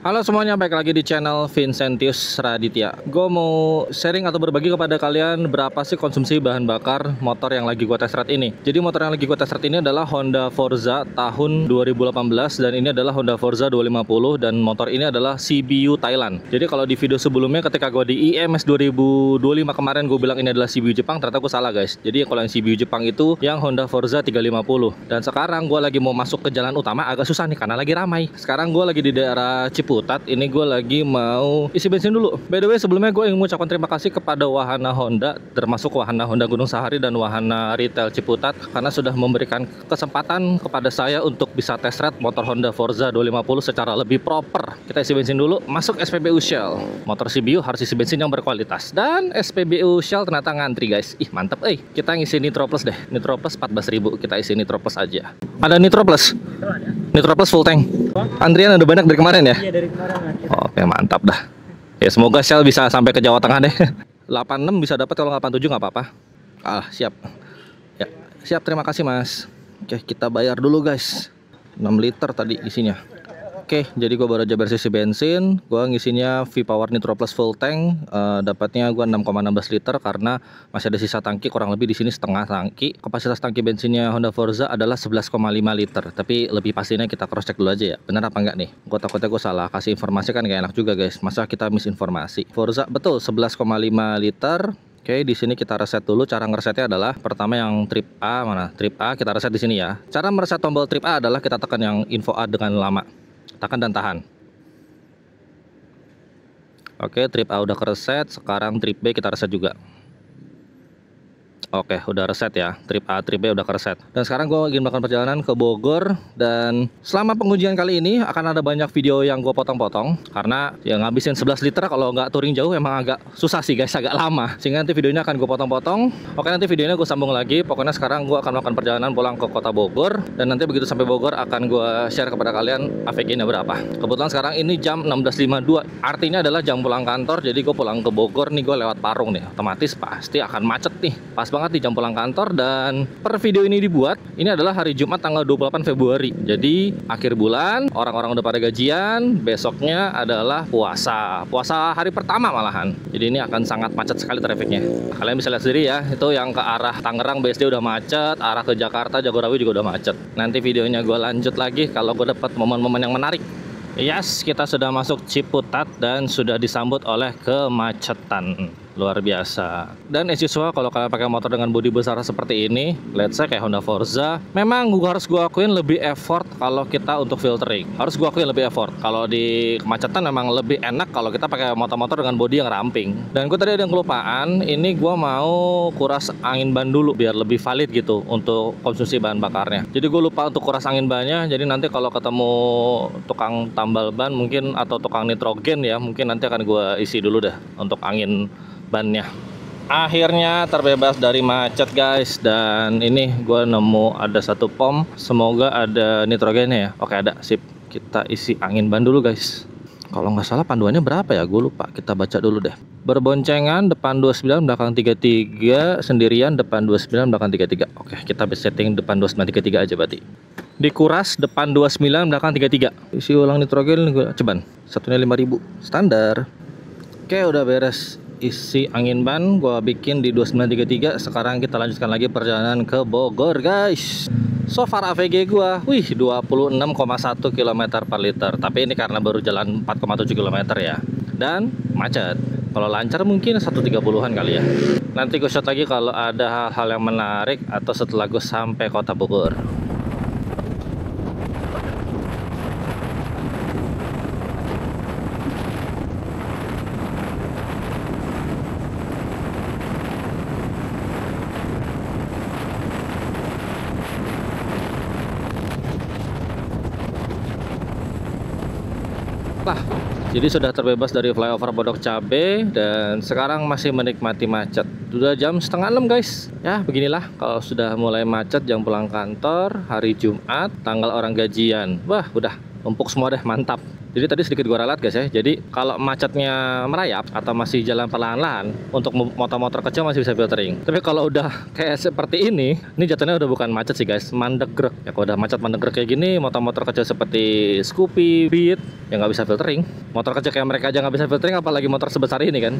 Halo semuanya, balik lagi di channel Vincentius Raditya. Gue mau sharing atau berbagi kepada kalian berapa sih konsumsi bahan bakar motor yang lagi gue test ride ini. Jadi motor yang lagi gue test ride ini adalah Honda Forza tahun 2018 dan ini adalah Honda Forza 250 dan motor ini adalah CBU Thailand. Jadi kalau di video sebelumnya ketika gue di IMS 2025 kemarin gue bilang ini adalah CBU Jepang, ternyata gue salah guys. Jadi kalau yang CBU Jepang itu yang Honda Forza 350. Dan sekarang gue lagi mau masuk ke jalan utama, agak susah nih karena lagi ramai. Sekarang gue lagi di daerah Ciputat. Ini gue lagi mau isi bensin dulu. By the way, sebelumnya gue ingin mengucapkan terima kasih kepada Wahana Honda, termasuk Wahana Honda Gunung Sahari dan Wahana Retail Ciputat, karena sudah memberikan kesempatan kepada saya untuk bisa test ride motor Honda Forza 250 secara lebih proper. Kita isi bensin dulu, masuk SPBU Shell. Motor CBU harus isi bensin yang berkualitas. Dan SPBU Shell ternyata ngantri guys. Ih mantep, kita ngisi Nitro Plus deh. Nitro Plus 14.000, kita isi Nitro Plus aja. Ada Nitro Plus? Nitro Plus full tank. Antrian udah banyak dari kemarin ya? Iya, dari kemarin. Oke, mantap dah. Ya semoga Shell bisa sampai ke Jawa Tengah deh. 86 bisa dapat, kalau 87 nggak apa-apa. Siap. Ya, siap, terima kasih Mas. Oke, kita bayar dulu guys. 6 liter tadi isinya. Oke, jadi gue baru aja bersih bensin. Gue ngisinya V-Power Nitro Plus full tank. Dapatnya gue 6,16 liter karena masih ada sisa tangki, kurang lebih di sini setengah tangki. Kapasitas tangki bensinnya Honda Forza adalah 11,5 liter. Tapi lebih pastinya kita cross check dulu aja ya. Benar apa enggak nih? Gue takutnya gue salah kasih informasi, kan gak enak juga guys. Masa kita misinformasi. Forza betul 11,5 liter. Oke, di sini kita reset dulu. Cara ngeresetnya adalah pertama yang trip A, mana? Trip A kita reset di sini ya. Cara mereset tombol trip A adalah kita tekan yang info A dengan lama. Tekan dan tahan. Oke, trip A udah kereset. Sekarang trip B kita reset juga. Oke, udah reset ya. Trip A, trip B udah kereset. Dan sekarang gue ingin melakukan perjalanan ke Bogor. Dan selama pengujian kali ini akan ada banyak video yang gue potong-potong. Karena ya ngabisin 11 liter kalau nggak touring jauh emang agak susah sih guys, agak lama. Sehingga nanti videonya akan gue potong-potong. Oke, nanti videonya gue sambung lagi. Pokoknya sekarang gue akan melakukan perjalanan pulang ke kota Bogor. Dan nanti begitu sampai Bogor akan gue share kepada kalian AVG-nya berapa. Kebetulan sekarang ini jam 16.52. Artinya adalah jam pulang kantor. Jadi gue pulang ke Bogor nih, gue lewat Parung nih. Otomatis pasti akan macet nih. Pas banget di jam pulang kantor. Dan per video ini dibuat, ini adalah hari Jumat tanggal 28 Februari. Jadi akhir bulan, orang-orang udah pada gajian. Besoknya adalah puasa hari pertama malahan. Jadi ini akan sangat macet sekali trafiknya. Kalian bisa lihat sendiri ya, itu yang ke arah Tangerang BSD udah macet, arah ke Jakarta Jagorawi juga udah macet. Nanti videonya gue lanjut lagi kalau gue dapat momen-momen yang menarik. Yes, kita sudah masuk Ciputat dan sudah disambut oleh kemacetan luar biasa. Dan as usual, kalau kalian pakai motor dengan bodi besar seperti ini, let's say kayak Honda Forza, memang harus gue akuin lebih effort kalau kita untuk filtering. Harus gue akuin lebih effort. Kalau di kemacetan memang lebih enak kalau kita pakai motor-motor dengan bodi yang ramping. Dan gue tadi ada yang kelupaan, ini gue mau kuras angin ban dulu biar lebih valid gitu untuk konsumsi bahan bakarnya. Jadi gue lupa untuk kuras angin bannya. Jadi nanti kalau ketemu tukang tambal ban mungkin atau tukang nitrogen ya, mungkin nanti akan gue isi dulu deh untuk angin bannya. Akhirnya terbebas dari macet guys. Dan ini gue nemu ada satu pom, semoga ada nitrogennya ya. Oke, ada, sip. Kita isi angin ban dulu guys. Kalau nggak salah panduannya berapa ya, gue lupa. Kita baca dulu deh. Berboncengan, depan 29 belakang 33, sendirian depan 29 belakang 33. Oke, kita setting depan 29 33 aja berarti. Dikuras depan 29 belakang 33. Isi ulang nitrogen ceban. Satunya 5.000 standar. Oke, udah beres isi angin ban, gua bikin di 2933. Sekarang kita lanjutkan lagi perjalanan ke Bogor guys. So far AVG gua, 26,1 km per liter. Tapi ini karena baru jalan 4,7 km ya. Dan macet. Kalau lancar mungkin 130-an kali ya. Nanti gue shot lagi kalau ada hal-hal yang menarik atau setelah gue sampai kota Bogor. Jadi sudah terbebas dari flyover Pondok Cabe dan sekarang masih menikmati macet. Sudah jam setengah 6 guys. Ya beginilah kalau sudah mulai macet jam pulang kantor hari Jumat tanggal orang gajian. Wah udah empuk semua deh, mantap. Jadi tadi sedikit gua ralat guys ya. Jadi kalau macetnya merayap atau masih jalan perlahan-lahan, untuk motor-motor kecil masih bisa filtering. Tapi kalau udah kayak seperti ini jatuhnya udah bukan macet sih guys, mandegrek. Ya kalau udah macet mandegrek kayak gini, motor-motor kecil seperti Scoopy, Beat, ya nggak bisa filtering. Motor kecil kayak mereka aja nggak bisa filtering, apalagi motor sebesar ini kan.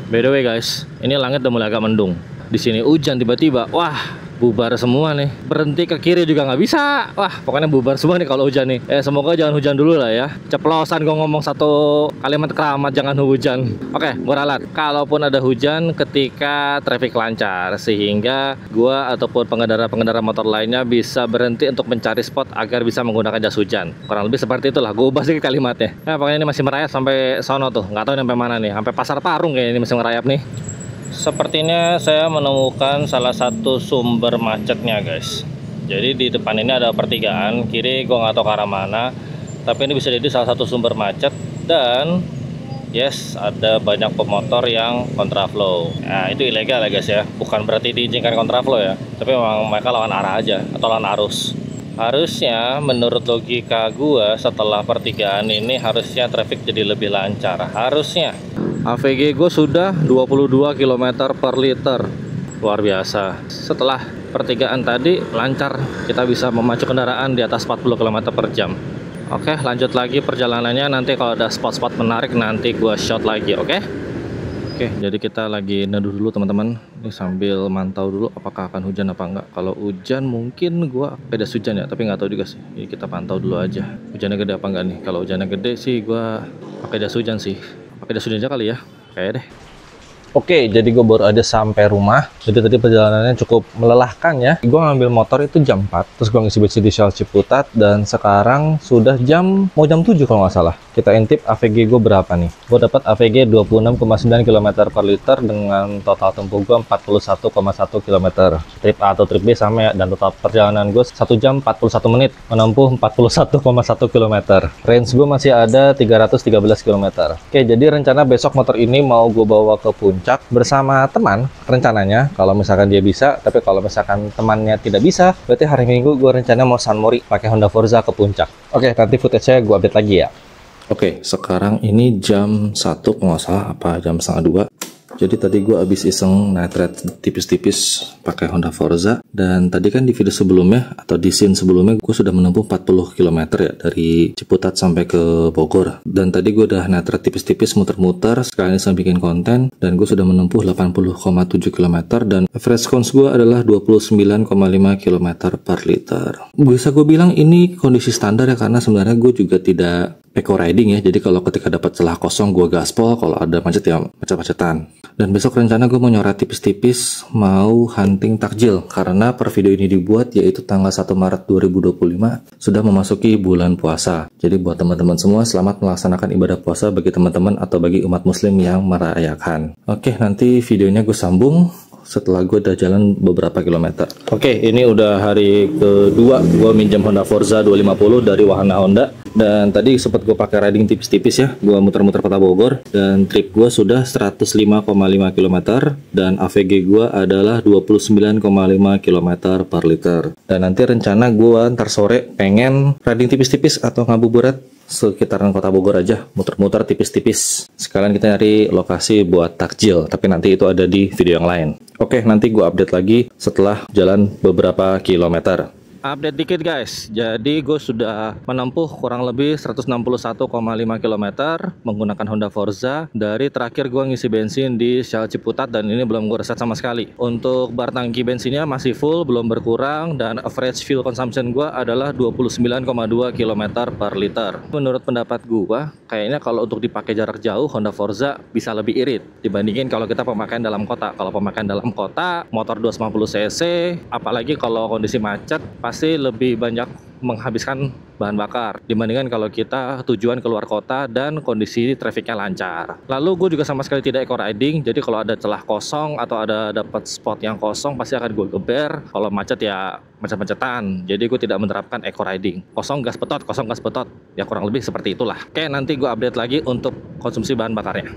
By the way guys, ini langit udah mulai agak mendung. Di sini hujan tiba-tiba, wah. Bubar semua nih, berhenti ke kiri juga nggak bisa. Wah, pokoknya bubar semua nih kalau hujan nih. Semoga jangan hujan dulu lah ya. Ceplosan gue ngomong satu kalimat keramat, jangan hujan. Oke, gue ralat. Kalaupun ada hujan ketika traffic lancar, sehingga gue ataupun pengendara-pengendara motor lainnya bisa berhenti untuk mencari spot agar bisa menggunakan jas hujan. Kurang lebih seperti itulah. Gue ubah sedikit kalimatnya. Nah, pokoknya ini masih merayap sampai sono tuh. Nggak tahu sampai mana nih. Sampai Pasar Parung kayaknya ini masih merayap nih. Sepertinya saya menemukan salah satu sumber macetnya guys. Jadi di depan ini ada pertigaan, kiri gue nggak tahu ke arah mana, tapi ini bisa jadi salah satu sumber macet. Dan yes, ada banyak pemotor yang kontraflow. Nah itu ilegal ya guys ya, bukan berarti diizinkan kontraflow ya, tapi memang mereka lawan arah aja atau lawan arus. Harusnya menurut logika gue setelah pertigaan ini harusnya traffic jadi lebih lancar, harusnya. AVG gue sudah 22 km per liter, luar biasa. Setelah pertigaan tadi lancar, kita bisa memacu kendaraan di atas 40 km per jam. Oke, lanjut lagi perjalanannya. Nanti kalau ada spot-spot menarik nanti gue shot lagi, oke? Oke, jadi kita lagi neduh dulu teman-teman. Ini sambil mantau dulu apakah akan hujan apa enggak. Kalau hujan mungkin gue pakai jas hujan ya, tapi nggak tahu juga sih. Jadi kita pantau dulu aja. Hujannya gede apa enggak nih? Kalau hujannya gede sih gue pakai jas hujan sih. Pakai jas hujan aja kali ya, kayak deh. Oke, jadi gue baru aja sampai rumah. Jadi tadi perjalanannya cukup melelahkan ya. Gue ngambil motor itu jam 4, terus gue ngisi bensin di Shell Ciputat, dan sekarang sudah mau jam 7 kalau nggak salah. Kita intip AVG gue berapa nih. Gue dapat AVG 26,9 km per liter dengan total tempuh gue 41,1 km. Trip A atau trip B sama ya, dan total perjalanan gue 1 jam 41 menit menempuh 41,1 km. Range gue masih ada 313 km. Oke, jadi rencana besok motor ini mau gue bawa ke Puncak bersama teman rencananya, kalau misalkan dia bisa. Tapi kalau misalkan temannya tidak bisa, berarti hari Minggu gue rencana mau San Mori pakai Honda Forza ke Puncak. Oke, nanti footage-nya gue update lagi ya. Oke, sekarang ini jam 1 kalau nggak salah, apa jam setengah 2. Jadi tadi gue abis iseng nitret tipis-tipis pakai Honda Forza. Dan tadi kan di video sebelumnya atau di scene sebelumnya gue sudah menempuh 40 km ya dari Ciputat sampai ke Bogor. Dan tadi gue udah nitret tipis-tipis muter-muter sekalian saya bikin konten, dan gue sudah menempuh 80,7 km dan average counts gue adalah 29,5 km per liter. Bisa gue bilang ini kondisi standar ya, karena sebenarnya gue juga tidak eco riding ya. Jadi kalau ketika dapat celah kosong gue gaspol, kalau ada macet ya macet-macetan. Dan besok rencana gue mau nyoret tipis-tipis, mau hunting takjil, karena per video ini dibuat yaitu tanggal 1 Maret 2025 sudah memasuki bulan puasa. Jadi buat teman-teman semua, selamat melaksanakan ibadah puasa bagi teman-teman atau bagi umat muslim yang merayakan. Oke, nanti videonya gue sambung setelah gue udah jalan beberapa kilometer. Oke, ini udah hari kedua gue minjam Honda Forza 250 dari Wahana Honda. Dan tadi sempat gue pakai riding tipis-tipis ya, gue muter-muter kota Bogor, dan trip gue sudah 105,5 km dan AVG gue adalah 29,5 km per liter. Dan nanti rencana gue ntar sore pengen riding tipis-tipis atau ngabuburit sekitaran kota Bogor aja, muter-muter tipis-tipis. Sekalian kita nyari lokasi buat takjil, tapi nanti itu ada di video yang lain. Oke, nanti gue update lagi setelah jalan beberapa kilometer. Update dikit guys, jadi gue sudah menempuh kurang lebih 161,5 km menggunakan Honda Forza dari terakhir gue ngisi bensin di Shell Ciputat, dan ini belum gue reset sama sekali. Untuk bar tangki bensinnya masih full, belum berkurang, dan average fuel consumption gue adalah 29,2 km per liter. Menurut pendapat gue, kayaknya kalau untuk dipakai jarak jauh Honda Forza bisa lebih irit dibandingin kalau kita pemakaian dalam kota. Kalau pemakaian dalam kota, motor 250 cc, apalagi kalau kondisi macet, pasti lebih banyak menghabiskan bahan bakar dibandingkan kalau kita tujuan keluar kota dan kondisi trafiknya lancar. Lalu gue juga sama sekali tidak eco riding, jadi kalau ada celah kosong atau ada dapat spot yang kosong pasti akan gue geber. Kalau macet ya macet-macetan, jadi gue tidak menerapkan eco riding. Kosong gas betot, ya kurang lebih seperti itulah. Oke, nanti gue update lagi untuk konsumsi bahan bakarnya.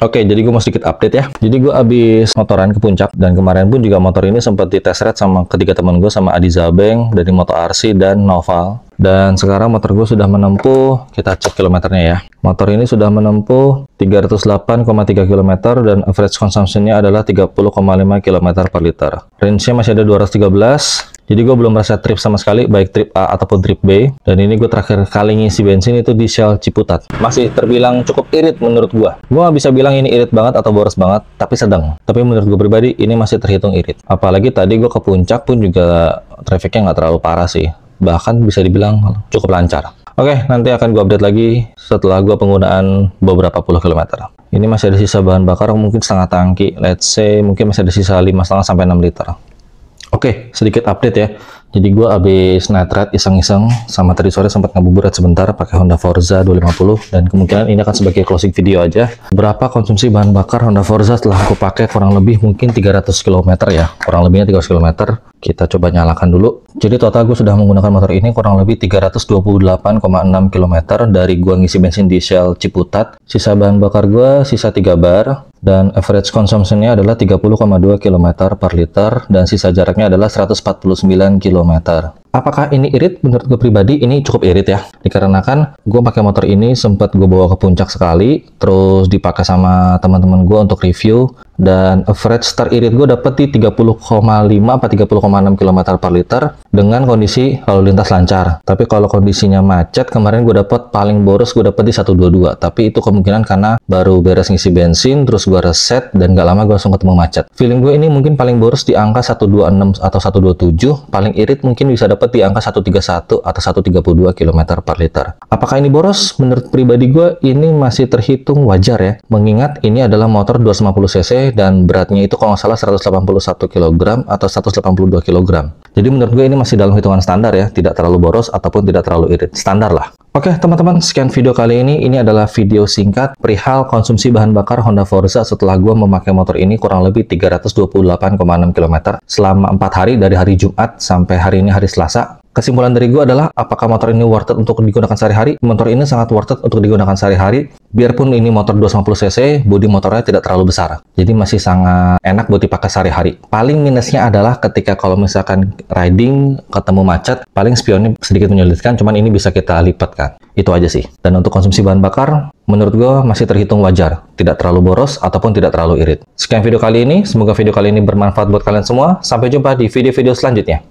Oke, jadi gue mau sedikit update ya. Jadi gue abis motoran ke Puncak, dan kemarin pun juga motor ini sempat dites ride sama ketiga teman gue, sama Adi Zabeng dari Moto RC dan Nov oval. Dan sekarang motor gue sudah menempuh, kita cek kilometernya ya. Motor ini sudah menempuh 308,3 km dan average consumption-nya adalah 30,5 km per liter. Range-nya masih ada 213. Jadi gue belum merasa trip sama sekali, baik trip A ataupun trip B. Dan ini gue terakhir kali ngisi bensin itu di Shell Ciputat. Masih terbilang cukup irit menurut gue. Gue nggak bisa bilang ini irit banget atau boros banget, tapi sedang. Tapi menurut gue pribadi, ini masih terhitung irit. Apalagi tadi gue ke puncak pun juga trafficnya nggak terlalu parah sih. Bahkan bisa dibilang cukup lancar. Oke, nanti akan gue update lagi setelah gue penggunaan beberapa puluh kilometer. Ini masih ada sisa bahan bakar mungkin setengah tangki. Let's say mungkin masih ada sisa 5,5 sampai 6 liter. Oke, sedikit update ya. Jadi gue habis night ride iseng-iseng sama tadi sore sempat ngabuburit sebentar pakai Honda Forza 250 dan kemungkinan ini akan sebagai closing video aja. Berapa konsumsi bahan bakar Honda Forza setelah aku pakai kurang lebih mungkin 300 km ya. Kurang lebihnya 300 km. Kita coba nyalakan dulu. Jadi total gue sudah menggunakan motor ini kurang lebih 328,6 km dari gue ngisi bensin di Shell Ciputat. Sisa bahan bakar gue sisa 3 bar dan average consumption-nya adalah 30,2 km per liter dan sisa jaraknya adalah 149 km. Apakah ini irit? Menurut gue pribadi ini cukup irit ya. Dikarenakan gue pakai motor ini sempat gue bawa ke puncak sekali, terus dipakai sama teman-teman gue untuk review dan average teririt gue dapet di 30,5 atau 30,6 km per liter dengan kondisi lalu lintas lancar. Tapi kalau kondisinya macet, kemarin gue dapet paling boros gue dapet di 122. Tapi itu kemungkinan karena baru beres ngisi bensin, terus gue reset dan gak lama gue langsung ketemu macet. Feeling gue ini mungkin paling boros di angka 126 atau 127. Paling irit mungkin bisa dapat di angka 131 atau 132 km per liter. Apakah ini boros? Menurut pribadi gue ini masih terhitung wajar ya. Mengingat ini adalah motor 250 cc dan beratnya itu kalau nggak salah 181 kg atau 182 kg. Jadi menurut gue ini masih dalam hitungan standar ya, tidak terlalu boros ataupun tidak terlalu irit, standar lah. Oke teman-teman, sekian video kali ini. Ini adalah video singkat perihal konsumsi bahan bakar Honda Forza setelah gue memakai motor ini kurang lebih 328,6 km selama 4 hari dari hari Jumat sampai hari ini hari Selasa. Kesimpulan dari gue adalah, apakah motor ini worth it untuk digunakan sehari-hari? Motor ini sangat worth it untuk digunakan sehari-hari. Biarpun ini motor 250 cc, bodi motornya tidak terlalu besar. Jadi masih sangat enak buat dipakai sehari-hari. Paling minusnya adalah ketika kalau misalkan riding ketemu macet, paling spionnya sedikit menyulitkan, cuman ini bisa kita lipatkan. Itu aja sih. Dan untuk konsumsi bahan bakar, menurut gue masih terhitung wajar. Tidak terlalu boros ataupun tidak terlalu irit. Sekian video kali ini. Semoga video kali ini bermanfaat buat kalian semua. Sampai jumpa di video-video selanjutnya.